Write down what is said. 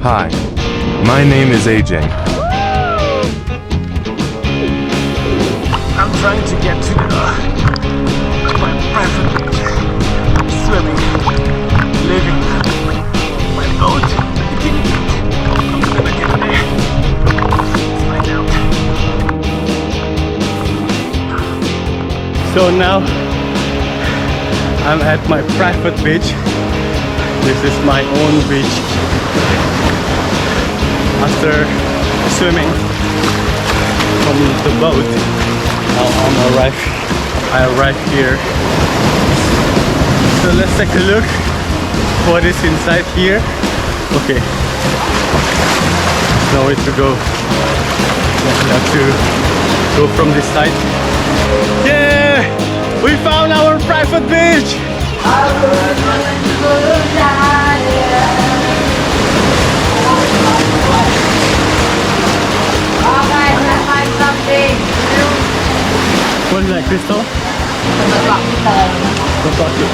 Hi, my name is Ajung. I'm trying to get to my private beach. Swimming, living my boat, bikini beach. I'm gonna get there. Let's find out. So now I'm at my private beach. This is my own beach. After swimming from the boat, now I arrived here. So let's take a look what is inside here. Okay, nowhere to go. We have to go from this side. Yeah, we found our private beach. What is that, Crystal? The bucket.